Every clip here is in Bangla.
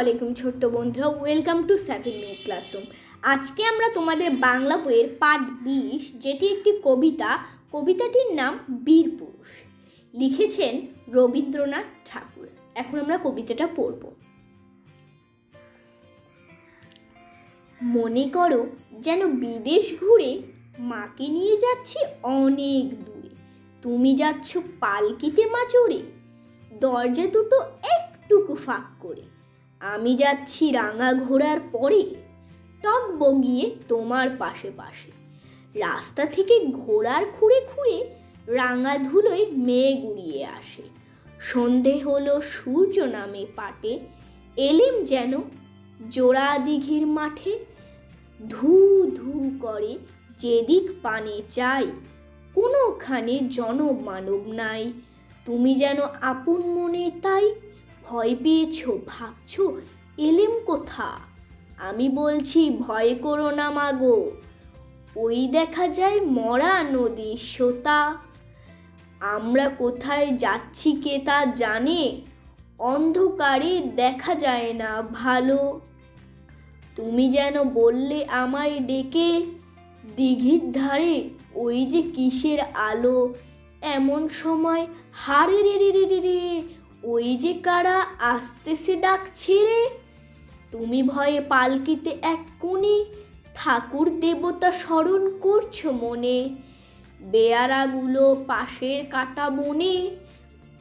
আলাইকুম ছোট্ট বন্ধুরা, ওয়েলকাম টু 7 মিনিট ক্লাসরুম। আজকে আমরা তোমাদের বাংলা বইয়ের পাঠ 20, যেটি একটি কবিতাটির নাম বীর পুরুষ, লিখেছেন রবীন্দ্রনাথ ঠাকুর। এখন আমরা কবিতাটা পড়ব। মনে করো যেন বিদেশ ঘুরে মাকে নিয়ে যাচ্ছি অনেক দূরে। তুমি যাচ্ছ পালকিতে মা চড়ে, দরজা দুটো একটুকু ফাঁক করে। আমি যাচ্ছি রাঙা ঘোড়ার পরে, টক বগিয়ে তোমার পাশে পাশে। রাস্তা থেকে ঘোড়ার খুঁড়ে খুঁড়ে রাঙা ধুলোয় মেঘ উড়িয়ে আসে। সন্ধে হলো সূর্য নামে পাটে, এলেম যেন জোড়া দিঘির মাঠে। ধু ধু করে যেদিক পানে চাই, কোনোখানে জনমানব নাই। তুমি যেন আপন মনে তাই ভয় পেয়েছ, ভাবছ এলেম কোথা। আমি বলছি ভয় করো না মাগো, ওই দেখা যায় মরা নদীর সোতা। আমরা কোথায় যাচ্ছি কে তা জানে, অন্ধকারে দেখা যায় না ভালো। তুমি যেন বললে আমায় ডেকে, দিঘির ধারে ওই যে কিসের আলো। এমন সময় হারে রে রে রে রে, ওই যে কারা আসতেছে ডাকছে রে। তুমি ভয়ে পালকিতে এক কোণে ঠাকুর দেবতা স্মরণ করছো মনে। বেয়ারাগুলো পাশের কাটা বনে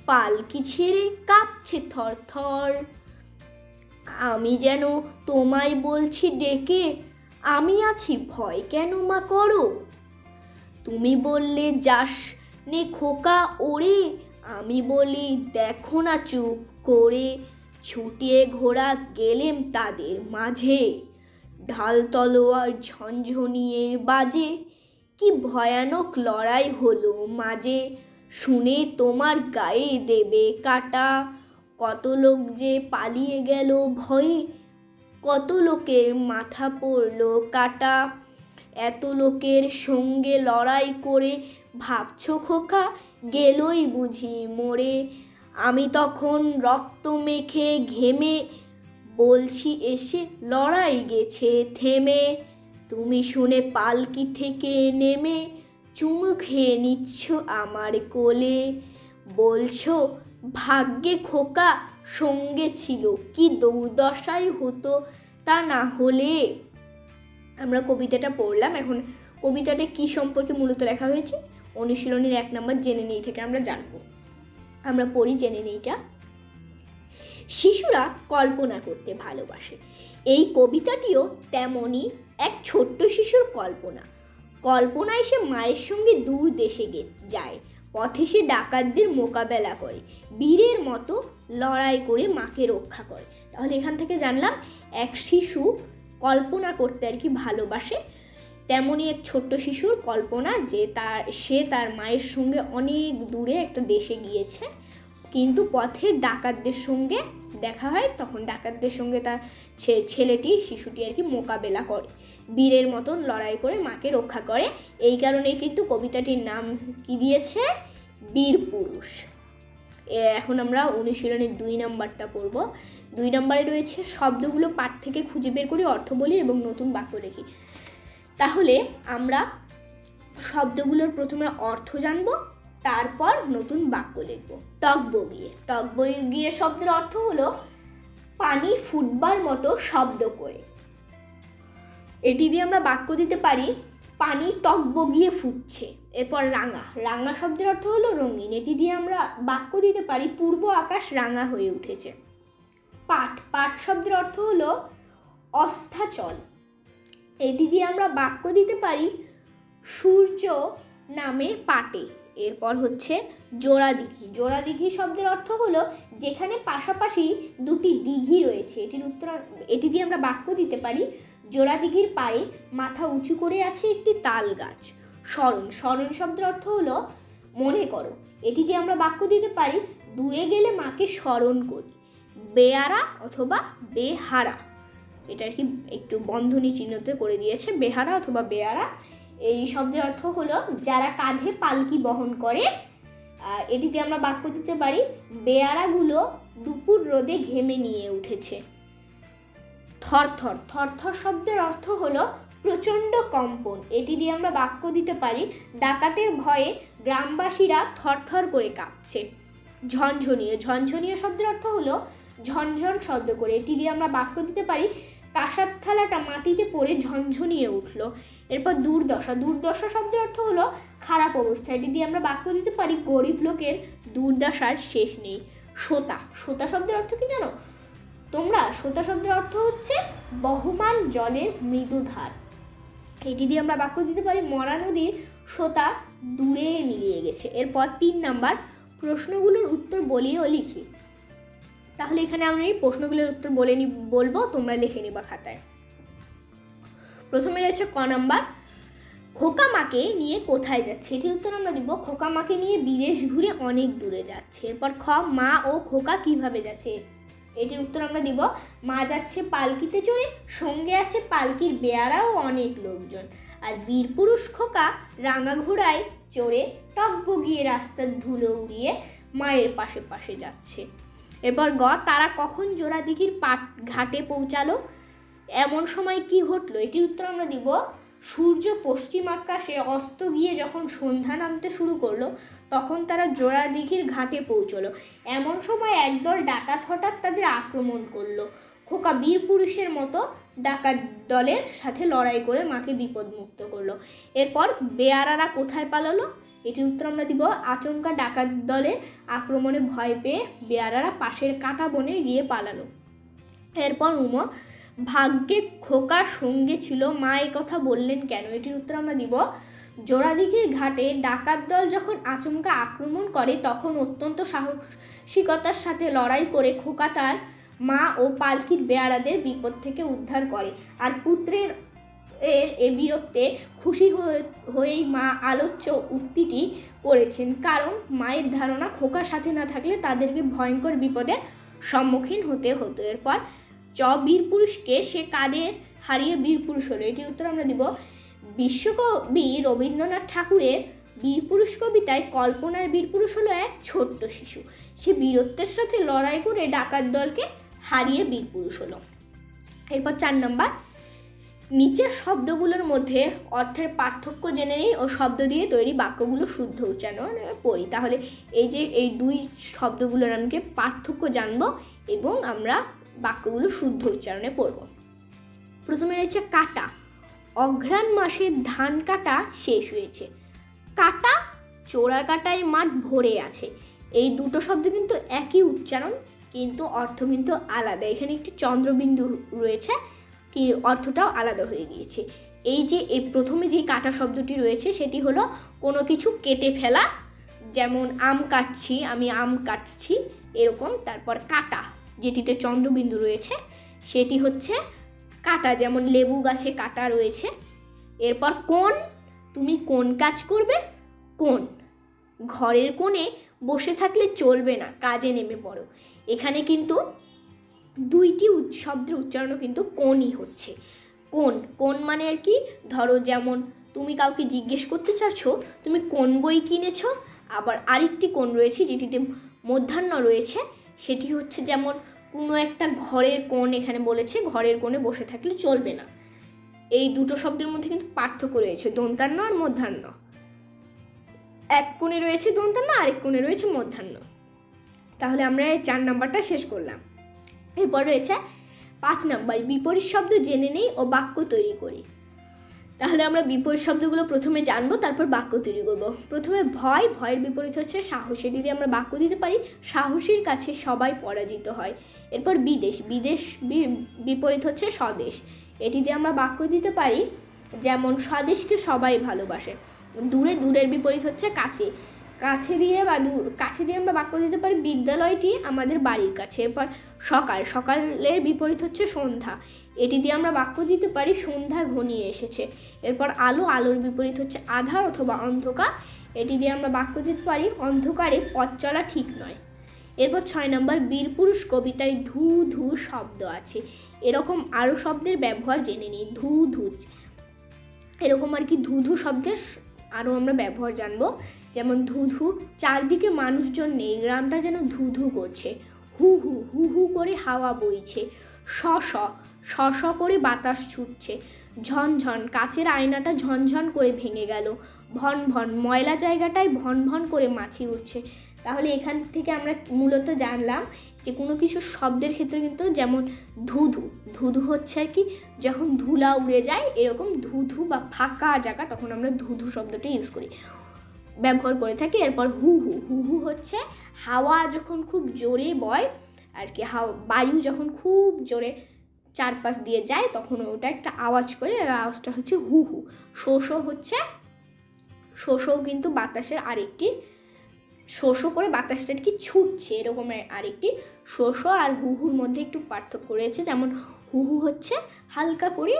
পালকি ছেড়ে কাঁপছে থর থর। আমি যেন তোমায় বলছি ডেকে, আমি আছি ভয় কেন মা করো। তুমি বললে যাস নে খোকা ওরে, আমি বলি দেখো না চুপ করে। ছুটিয়ে ঘোড়া গেলেম তাদের মাঝে, ঢাল তলোয়ার ঝনঝনিয়ে বাজে। কি ভয়ানক লড়াই হলো মাঝে, শুনে তোমার গায়ে দেবে কাটা। কত লোক যে পালিয়ে গেল ভয়ে, কত লোকের মাথা পড়ল কাটা। এত লোকের সঙ্গে লড়াই করে ভাবছ খোকা গেলই বুঝি মরে। আমি তখন রক্ত মেখে ঘেমে বলছি এসে লড়াই গেছে থেমে। তুমি শুনে পালকি থেকে নেমে চুমু খেয়ে নিচ্ছ আমার কোলে। বলছো ভাগ্যে খোকা সঙ্গে ছিল, কি দুর্দশাই হতো তা না হলে। আমরা কবিতাটা পড়লাম। এখন কবিতাটা কি সম্পর্কে মূলত লেখা হয়েছে, অনুশীলনীর 1 নম্বর জেনে নেই থেকে আমরা জানবো। আমরা পড়ি, জেনে নেইটা। শিশুরা কল্পনা করতে ভালোবাসে। এই কবিতাটিও তেমনই এক ছোট্ট শিশুর কল্পনায় সে মায়ের সঙ্গে দূর দেশে যায়। পথে সে ডাকাতদের মোকাবেলা করে, বীরের মতো লড়াই করে মাকে রক্ষা করে। তাহলে এখান থেকে জানলাম এক শিশু কল্পনা করতে আর কি ভালোবাসে। তেমনই এক ছোট্ট শিশুর কল্পনা যে সে তার মায়ের সঙ্গে অনেক দূরে একটা দেশে গিয়েছে, কিন্তু পথে ডাকাতদের সঙ্গে দেখা হয়। তখন ডাকাতদের সঙ্গে তার শিশুটি আর কি মোকাবেলা করে, বীরের মতন লড়াই করে মাকে রক্ষা করে। এই কারণে কিন্তু কবিতাটির নাম কি দিয়েছে, বীর পুরুষ। এখন আমরা অনুশীলনের 2 নম্বরটা পড়ব। 2 নম্বরে রয়েছে শব্দগুলো পাঠ থেকে খুঁজে বের করি, অর্থ বলি এবং নতুন বাক্য লিখি। তাহলে আমরা শব্দগুলোর প্রথমে অর্থ জানবো, তারপর নতুন বাক্য লিখব। টকবগিয়ে শব্দের অর্থ হলো পানি ফুটবার মতো শব্দ করে। এটি দিয়ে আমরা বাক্য দিতে পারি পানি টকবগিয়ে ফুটছে। এরপর রাঙা শব্দের অর্থ হলো রঙিন। এটি দিয়ে আমরা বাক্য দিতে পারি পূর্ব আকাশ রাঙা হয়ে উঠেছে। পাট শব্দের অর্থ হলো অস্তাচল। এটি দিয়ে আমরা বাক্য দিতে পারি সূর্য নামে পাটে। এরপর হচ্ছে জোড়া দিঘি শব্দের অর্থ হলো যেখানে পাশাপাশি দুটি দিঘি রয়েছে। এটি দিয়ে আমরা বাক্য দিতে পারি জোড়া দিঘির পাড়ে মাথা উঁচু করে আছে একটি তাল গাছ। স্মরণ শব্দের অর্থ হলো মনে করো। এটি দিয়ে আমরা বাক্য দিতে পারি দূরে গেলে মাকে স্মরণ করি। বেয়ারা অথবা বেহারা, এটা আর কি একটু বন্ধনী চিহ্নতে করে দিয়েছে, বেহারা অথবা বেয়ারা। এই শব্দের অর্থ হলো যারা কাঁধে পালকি বহন করে। এটিতে আমরা বাক্য দিতে পারি বেয়ারাগুলো দুপুর রোদে ঘেমে নিয়ে উঠেছে। থরথর, থরথর শব্দের অর্থ হলো প্রচণ্ড কম্পন। এটি দিয়ে আমরা বাক্য দিতে পারি ডাকাতের ভয়ে গ্রামবাসীরা থরথর করে কাঁপছে। ঝনঝনিয়ে, ঝনঝনিয়ে শব্দের অর্থ হলো ঝনঝন শব্দ করে। এটি দিয়ে আমরা বাক্য দিতে পারি কাঁসার থালাটা মাটিতে পড়ে ঝনঝনিয়ে উঠলো। এরপর দুর্দশা, দুর্দশা শব্দের অর্থ হলো খারাপ অবস্থা। এটি দিয়ে আমরা বাক্য দিতে পারি গরিব লোকের দুর্দশার শেষ নেই। সোতা, সোতা শব্দের অর্থ কি জানো তোমরা? সোতা শব্দের অর্থ হচ্ছে বহমান জলের মৃদু ধার। এটি দিয়ে আমরা বাক্য দিতে পারি মরা নদীর সোতা দূরে মিলিয়ে গেছে। এরপর 3 নাম্বার, প্রশ্নগুলোর উত্তর বলি ও লিখি। তাহলে এখানে আমরা এই প্রশ্নগুলোর উত্তর বলবো, তোমরা লিখে নিবা খাতায়। প্রথমে রয়েছে ক নাম্বার, খোকা মাকে নিয়ে কোথায় যাচ্ছে? এটির উত্তর আমরা দিব খোকা মাকে নিয়ে বিদেশ ঘুরে অনেক দূরে যাচ্ছে। এরপর খ, মা ও খোকা কিভাবে যাচ্ছে? এটির উত্তর আমরা দিব মা যাচ্ছে পালকিতে চড়ে, সঙ্গে আছে পালকির বেয়ারা ও অনেক লোকজন। আর বীরপুরুষ খোকা রাঙা ঘোড়ায় চড়ে টগবগিয়ে রাস্তার ধুলো উড়িয়ে মায়ের পাশে পাশে যাচ্ছে। এরপর গ, তারা কখন জোড়াদিঘির ঘাটে পৌঁছালো? এমন সময় কি ঘটলো? এটির উত্তর আমরা দিব সূর্য পশ্চিম আকাশে অস্ত গিয়ে যখন সন্ধ্যা নামতে শুরু করলো তখন তারা জোড়াদিঘির ঘাটে পৌঁছলো। এমন সময় একদল ডাকাত হঠাৎ তাদের আক্রমণ করলো। খোকা বীর পুরুষের মতো ডাকাত দলের সাথে লড়াই করে মাকে বিপদমুক্ত করলো। এরপর বেয়ারারা কোথায় পালালো? এটির উত্তর আমরা দিব আচমকা ডাকাত দলের আক্রমণে ভয় পেয়ে বেয়ারারা পাশের কাঁটা বনে গিয়ে পালালো। এরপর উম, ভাগ্যে খোকার সঙ্গে ছিল, মা এই কথা বললেন কেন? এটির উত্তর আমরা দিব জোড়াদিঘির ঘাটে ডাকাত দল যখন আচমকা আক্রমণ করে তখন অত্যন্ত সাহসিকতার সাথে লড়াই করে খোকা তার মা ও পালকির বেয়ারাদের বিপদ থেকে উদ্ধার করে। আর পুত্রের এ বীরত্বে খুশি হয়েই মা আলোচ্য উক্তিটি করেছেন, কারণ মায়ের ধারণা খোকার সাথে না থাকলে তাদেরকে ভয়ঙ্কর বিপদের সম্মুখীন হতে হতো। এরপর চ, বীরপুরুষকে সে কাদের হারিয়ে বীরপুরুষ হলো? এটির উত্তর আমরা দিব বিশ্বকবি রবীন্দ্রনাথ ঠাকুরের বীরপুরুষ কবিতায় কল্পনার বীরপুরুষ হলো এক ছোট্ট শিশু। সে বীরত্বের সাথে লড়াই করে ডাকাত দলকে হারিয়ে বীরপুরুষ হলো। এরপর 4 নাম্বার, নিচের শব্দগুলোর মধ্যে অর্থের পার্থক্য জেনে নিই ও শব্দ দিয়ে তৈরি বাক্যগুলো শুদ্ধ উচ্চারণ পড়ি। তাহলে এই 2 শব্দগুলোর আমাকে পার্থক্য জানবো এবং আমরা বাক্যগুলো শুদ্ধ উচ্চারণে পড়ব। প্রথমে রয়েছে কাটা, অঘ্রাণ মাসে ধান কাটা শেষ হয়েছে। কাটা, চোরা কাটায় মাঠ ভরে আছে। এই দুটো শব্দ কিন্তু একই উচ্চারণ কিন্তু অর্থ কিন্তু আলাদা। এখানে একটি চন্দ্রবিন্দু রয়েছে, কি অর্থটাও আলাদা হয়ে গিয়েছে। এই প্রথমে যে কাটা শব্দটি রয়েছে সেটি হলো কোনো কিছু কেটে ফেলা, যেমন আম কাটছি, আমি আম কাটছি এরকম। তারপর কাটা যেটিতে চন্দ্রবিন্দু রয়েছে সেটি হচ্ছে কাটা, যেমন লেবু গাছে কাটা রয়েছে। এরপর কোণ, তুমি কোন কাজ করবে? কোণ, ঘরের কোণে বসে থাকলে চলবে না, কাজে নেমে পড়ো। এখানে কিন্তু 2টি শব্দের উচ্চারণও কিন্তু কোণই হচ্ছে। কোণ, কোণ মানে আর কি, ধরো যেমন তুমি কাউকে জিজ্ঞেস করতে চাচ্ছ তুমি কোন বই কিনেছো। আবার আরেকটি কোণ রয়েছে যেটিতে মধ্যাহ্ন রয়েছে, সেটি হচ্ছে যেমন কোনো একটা ঘরের কোণ, এখানে বলেছে ঘরের কোণে বসে থাকলে চলবে না। এই দুটো শব্দের মধ্যে কিন্তু পার্থক্য রয়েছে, দন্তান্ন আর মধ্যাহ্ন। এক কোণে রয়েছে দন্তান্ন, আরেক কোণে রয়েছে মধ্যাহ্ন। তাহলে আমরা এই 4 নাম্বারটা শেষ করলাম। এরপর রয়েছে 5 নাম্বার, বিপরীত শব্দ জেনে নেই ও বাক্য তৈরি করি। তাহলে আমরা বিপরীত শব্দগুলো প্রথমে জানবো, তারপর বাক্য তৈরি করব। প্রথমে ভয়, ভয়ের বিপরীত হচ্ছে সাহস। এটি দিয়ে আমরা বাক্য দিতে পারি সাহসীর কাছে সবাই পরাজিত হয়। এরপর বিদেশ, বিদেশ বিপরীত হচ্ছে স্বদেশ। এটি দিয়ে আমরা বাক্য দিতে পারি যেমন স্বদেশকে সবাই ভালোবাসে। দূরে, দূরের বিপরীত হচ্ছে কাছে। কাছে দিয়ে আমরা বাক্য দিতে পারি বিদ্যালয়টি আমাদের বাড়ির কাছে। এরপর সকাল, সকালের বিপরীত হচ্ছে সন্ধ্যা। এটি দিয়ে আমরা বাক্য দিতে পারি সন্ধ্যা ঘনিয়ে এসেছে। এরপর আলো, আলোর বিপরীত হচ্ছে আধার অথবা অন্ধকার। এটি দিয়ে আমরা বাক্য দিতে পারি অন্ধকারে পথ চলা ঠিক নয়। এরপর 6 নাম্বার, বীরপুরুষ কবিতায় ধু ধু শব্দ আছে। এরকম আরও শব্দের ব্যবহার জেনে নিই। ধু ধু, এরকম আর কি ধু ধু শব্দের আরও আমরা ব্যবহার জানবো। যেমন ধু ধু, চারদিকে মানুষজন নেই, গ্রামটা যেন ধু ধু করছে। হু হু, হু হু করে হাওয়া বইছে। শ শ, শ শ করে বাতাস ছুটছে, ঝনঝন কাচের আয়নাটা ঝনঝন করে ভেঙে গেল, ভন ভন ময়লা জায়গাটায় ভন ভন করে মাছি উঠছে। তাহলে এখান থেকে আমরা মূলত জানলাম যে কোনো কিছু শব্দের ক্ষেত্রে কিন্তু, যেমন ধুধু, ধুধু হচ্ছে আর কি যখন ধুলা উড়ে যায়, এরকম ধুধু বা ফাঁকা জায়গা, তখন আমরা ধুধু শব্দটা ইউজ করি, ব্যবহার করে থাকি। এরপর হু হু, হু হু হচ্ছে হাওয়া যখন খুব জোরে বয় আর কি, বায়ু যখন খুব জোরে চারপাশ দিয়ে যায় তখন ওটা একটা আওয়াজ করে, আর আওয়াজটা হচ্ছে হু হু। শো শো হচ্ছে, শো শো কিন্তু বাতাসের আরেকটি, শো শো করে বাতাসটা কি ছুটছে, এরকম আরেকটি। শো শো আর হু হুর মধ্যে একটু পার্থক্য রয়েছে, যেমন হু হু হচ্ছে হালকা করে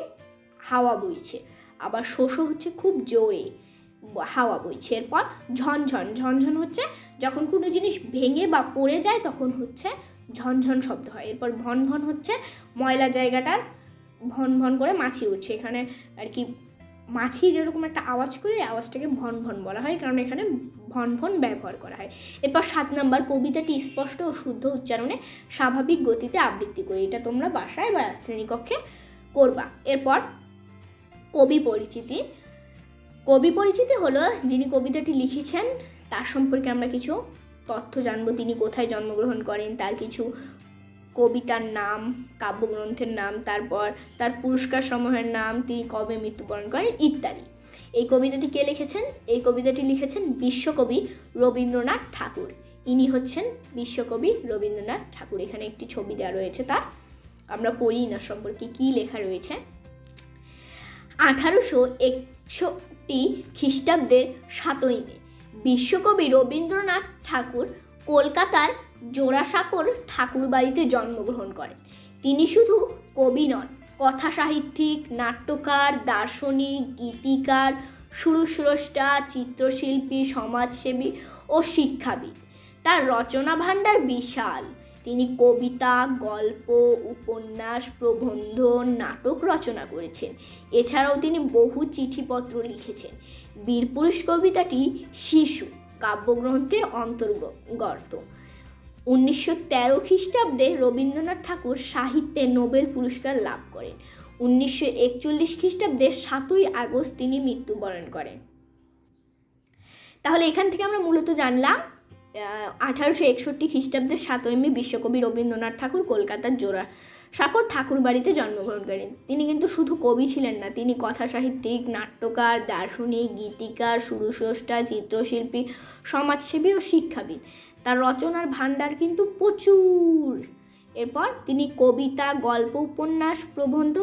হাওয়া বইছে, আবার শো শো হচ্ছে খুব জোরে হাওয়া বইছে। এরপর ঝনঝন, ঝনঝন হচ্ছে যখন কোনো জিনিস ভেঙে বা পড়ে যায় তখন হচ্ছে ঝনঝন শব্দ হয়। এরপর ভন ভন হচ্ছে ময়লা জায়গাটার ভন ভন করে মাছি উঠছে, এখানে আর কি মাছি যেরকম একটা আওয়াজ করে, আওয়াজটাকে ভন ভন বলা হয়, কারণ এখানে ভন ভন ব্যবহার করা হয়। এরপর 7 নম্বর, কবিতাটি স্পষ্ট ও শুদ্ধ উচ্চারণে স্বাভাবিক গতিতে আবৃত্তি করি। এটা তোমরা বাসায় বা শ্রেণীকক্ষে করবা। এরপর কবি পরিচিতি। কবি পরিচিতি হলো যিনি কবিতাটি লিখেছেন তার সম্পর্কে আমরা কিছু তথ্য জানবো, তিনি কোথায় জন্মগ্রহণ করেন, তার কিছু কবিতার নাম, কাব্যগ্রন্থের নাম, তারপর তার পুরস্কার সমূহের নাম, তিনি কবে মৃত্যুবরণ করেন ইত্যাদি। এই কবিতাটি কে লিখেছেন? এই কবিতাটি লিখেছেন বিশ্বকবি রবীন্দ্রনাথ ঠাকুর। ইনি হচ্ছেন বিশ্বকবি রবীন্দ্রনাথ ঠাকুর। এখানে একটি ছবি দেওয়া রয়েছে, তার আমরা পড়ি না সম্পর্কে কি লেখা রয়েছে। 1861 খ্রিস্টাব্দের 7ই মে বিশ্বকবি রবীন্দ্রনাথ ঠাকুর কলকাতার জোড়াসাঁকোর ঠাকুর বাড়িতে জন্মগ্রহণ করেন। তিনি শুধু কবি নন, কথা সাহিত্যিক, নাট্যকার, দার্শনিক, গীতিকার, সুরস্রষ্টা, চিত্রশিল্পী, সমাজসেবী ও শিক্ষাবিদ। তার রচনা ভাণ্ডার বিশাল। তিনি কবিতা, গল্প, উপন্যাস, প্রবন্ধ, নাটক রচনা করেছেন। এছাড়াও তিনি বহু চিঠিপত্র লিখেছেন। বীরপুরুষ কবিতাটি শিশু কাব্যগ্রন্থের অন্তর্গত। 1913 খ্রিস্টাব্দে রবীন্দ্রনাথ ঠাকুর সাহিত্যে নোবেল পুরস্কার লাভ করেন। 1941 খ্রিস্টাব্দে 7ই আগস্ট তিনি মৃত্যুবরণ করেন। তাহলে এখান থেকে আমরা মূলত জানলাম 1861 খ্রিস্টাব্দের 7ই মে বিশ্বকবি রবীন্দ্রনাথ ঠাকুর কলকাতার জোড়াসাঁকোর ঠাকুর বাড়িতে জন্মগ্রহণ করেন। তিনি কিন্তু শুধু কবি ছিলেন না, তিনি কথা সাহিত্যিক, নাট্যকার, দার্শনিক, গীতিকার, সুরস্রষ্টা, চিত্রশিল্পী, সমাজসেবী ও শিক্ষাবিদ। তার রচনার ভাণ্ডার কিন্তু প্রচুর। এরপর তিনি কবিতা, গল্প, উপন্যাস, প্রবন্ধ,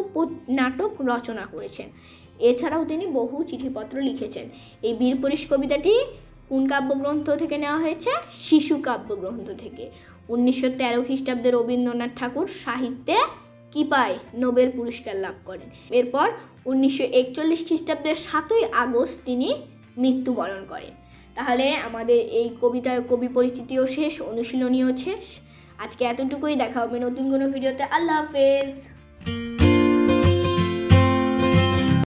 নাটক রচনা করেছেন। এছাড়াও তিনি বহু চিঠিপত্র লিখেছেন। এই বীরপুরুষ কবিতাটি কোন কাব্যগ্রন্থ থেকে নেওয়া হয়েছে? শিশু কাব্যগ্রন্থ থেকে। 1913 খ্রিস্টাব্দে রবীন্দ্রনাথ ঠাকুর সাহিত্যে কি পায়? নোবেল পুরস্কার লাভ করেন। এরপর 1941 খ্রিস্টাব্দের 7ই আগস্ট তিনি মৃত্যুবরণ করেন। তাহলে আমাদের এই কবি পরিচিতিও শেষ, অনুশীলনীও শেষ। আজকে এতটুকুই, দেখা হবে নতুন কোনো ভিডিওতে। আল্লাহ হাফেজ।